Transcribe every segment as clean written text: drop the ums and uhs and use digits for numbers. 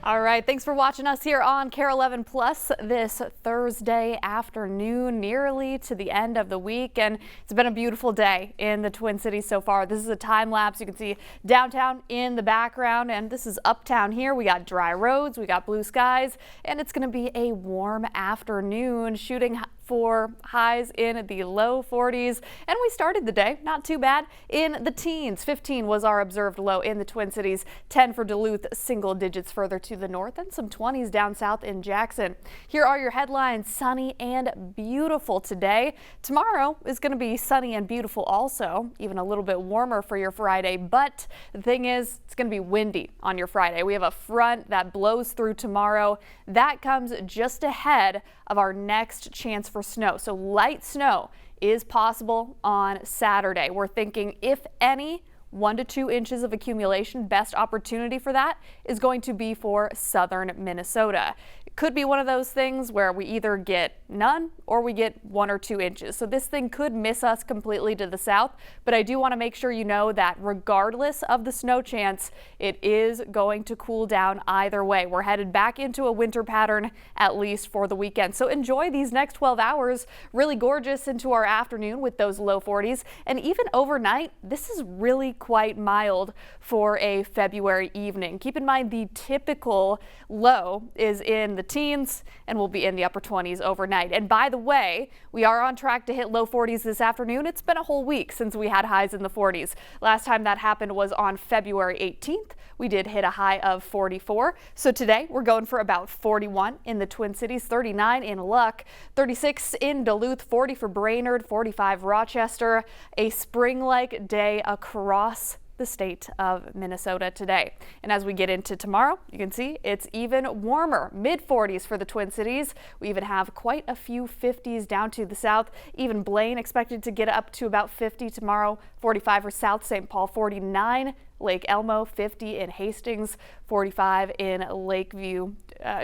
All right, thanks for watching us here on KARE 11 Plus this Thursday afternoon, nearly to the end of the week, and it's been a beautiful day in the Twin Cities so far. This is a time lapse. You can see downtown in the background, and this is uptown here. We got dry roads, we got blue skies, and it's going to be a warm afternoon, shooting for highs in the low 40s, and we started the day not too bad in the teens. 15 was our observed low in the Twin Cities, 10 for Duluth, single digits further to the north, and some 20s down south in Jackson. Here are your headlines. Sunny and beautiful today. Tomorrow is going to be sunny and beautiful also, even a little bit warmer for your Friday, but the thing is, it's going to be windy on your Friday. We have a front that blows through tomorrow. That comes just ahead of our next chance for snow. So light snow is possible on Saturday. We're thinking, if any, 1 to 2 inches of accumulation. Best opportunity for that is going to be for southern Minnesota. It could be one of those things where we either get none or we get 1 or 2 inches. So this thing could miss us completely to the south, but I do want to make sure you know that regardless of the snow chance, it is going to cool down either way. We're headed back into a winter pattern, at least for the weekend. So enjoy these next 12 hours. Really gorgeous into our afternoon with those low 40s, and even overnight, this is really quite mild for a February evening. Keep in mind the typical low is in the teens and will be in the upper 20s overnight. And by the way, we are on track to hit low 40s this afternoon. It's been a whole week since we had highs in the 40s. Last time that happened was on February 18th. We did hit a high of 44. So today we're going for about 41 in the Twin Cities, 39 in Luck, 36 in Duluth, 40 for Brainerd, 45 Rochester. A spring-like day across the state of Minnesota today. And as we get into tomorrow, you can see it's even warmer, mid 40s for the Twin Cities. We even have quite a few 50s down to the south. Even Blaine expected to get up to about 50 tomorrow, 45 for South St. Paul, 49 Lake Elmo, 50 in Hastings, 45 in Lakeville,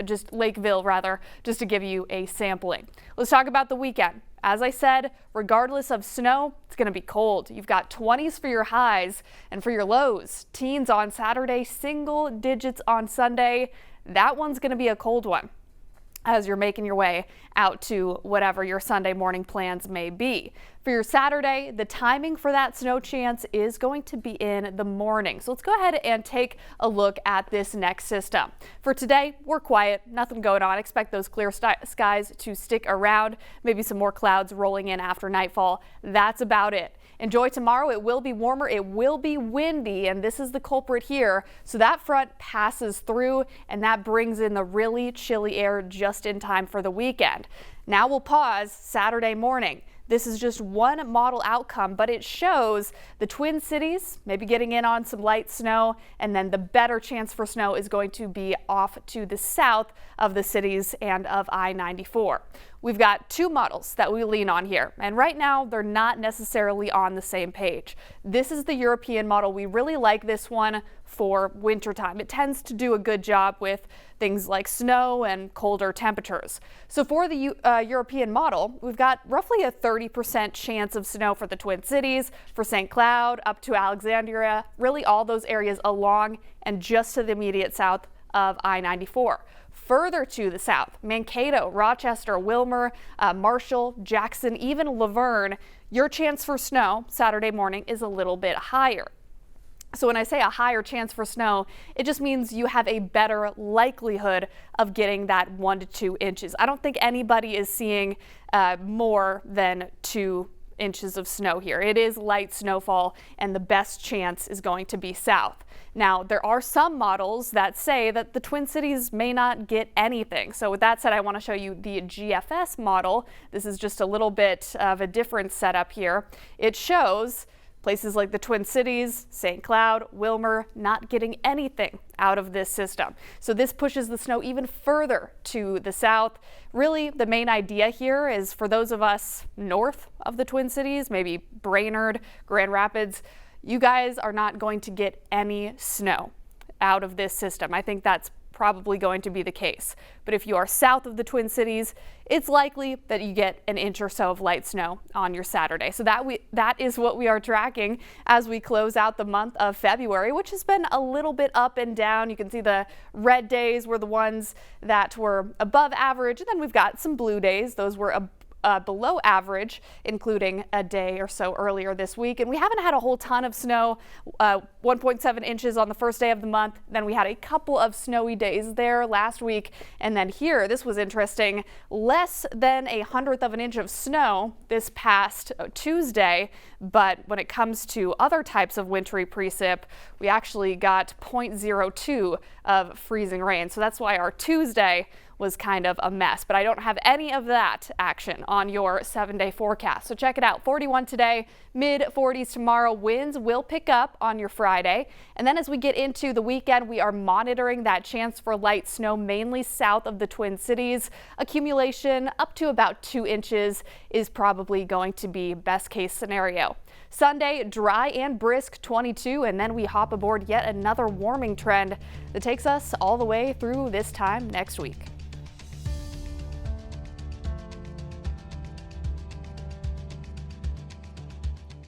just to give you a sampling. Let's talk about the weekend. As I said, regardless of snow, it's going to be cold. You've got 20s for your highs, and for your lows, teens on Saturday, single digits on Sunday. That one's going to be a cold one as you're making your way out to whatever your Sunday morning plans may be. For your Saturday, the timing for that snow chance is going to be in the morning. So let's go ahead and take a look at this next system. For today, we're quiet, nothing going on. Expect those clear skies to stick around, maybe some more clouds rolling in after nightfall. That's about it. Enjoy tomorrow. It will be warmer. It will be windy, and this is the culprit here. So that front passes through, and that brings in the really chilly air just in time for the weekend. Now we'll pause Saturday morning. This is just one model outcome, but it shows the Twin Cities maybe getting in on some light snow, and then the better chance for snow is going to be off to the south of the cities and of I-94. We've got two models that we lean on here, and right now they're not necessarily on the same page. This is the European model. We really like this one for wintertime. It tends to do a good job with things like snow and colder temperatures. So for the European model, we've got roughly a 30% chance of snow for the Twin Cities, for St. Cloud up to Alexandria, really all those areas along and just to the immediate south of I-94. Further to the south, Mankato, Rochester, Wilmer, Marshall, Jackson, even Laverne, your chance for snow Saturday morning is a little bit higher. So when I say a higher chance for snow, it just means you have a better likelihood of getting that 1 to 2 inches. I don't think anybody is seeing more than 2 inches of snow here. It is light snowfall, and the best chance is going to be south. Now, there are some models that say that the Twin Cities may not get anything. So with that said, I want to show you the GFS model. This is just a little bit of a different setup here. It shows places like the Twin Cities, St. Cloud, Wilmer, not getting anything out of this system. So this pushes the snow even further to the south. Really, the main idea here is for those of us north of the Twin Cities, maybe Brainerd, Grand Rapids, you guys are not going to get any snow out of this system. I think that's probably going to be the case. But if you are south of the Twin Cities, it's likely that you get an inch or so of light snow on your Saturday. So that is what we are tracking as we close out the month of February, which has been a little bit up and down. You can see the red days were the ones that were above average, and then we've got some blue days. Those were below average, including a day or so earlier this week. And we haven't had a whole ton of snow, 1.7 inches on the first day of the month. Then we had a couple of snowy days there last week. And then here, this was interesting, less than 1/100 of an inch of snow this past Tuesday. But when it comes to other types of wintry precip, we actually got 0.02 of freezing rain. So that's why our Tuesday was kind of a mess, but I don't have any of that action on your 7-day forecast. So check it out. 41 today, mid 40s tomorrow. Winds will pick up on your Friday. And then as we get into the weekend, we are monitoring that chance for light snow mainly south of the Twin Cities. Accumulation up to about 2 inches is probably going to be best case scenario. Sunday, dry and brisk 22, and then we hop aboard yet another warming trend that takes us all the way through this time next week.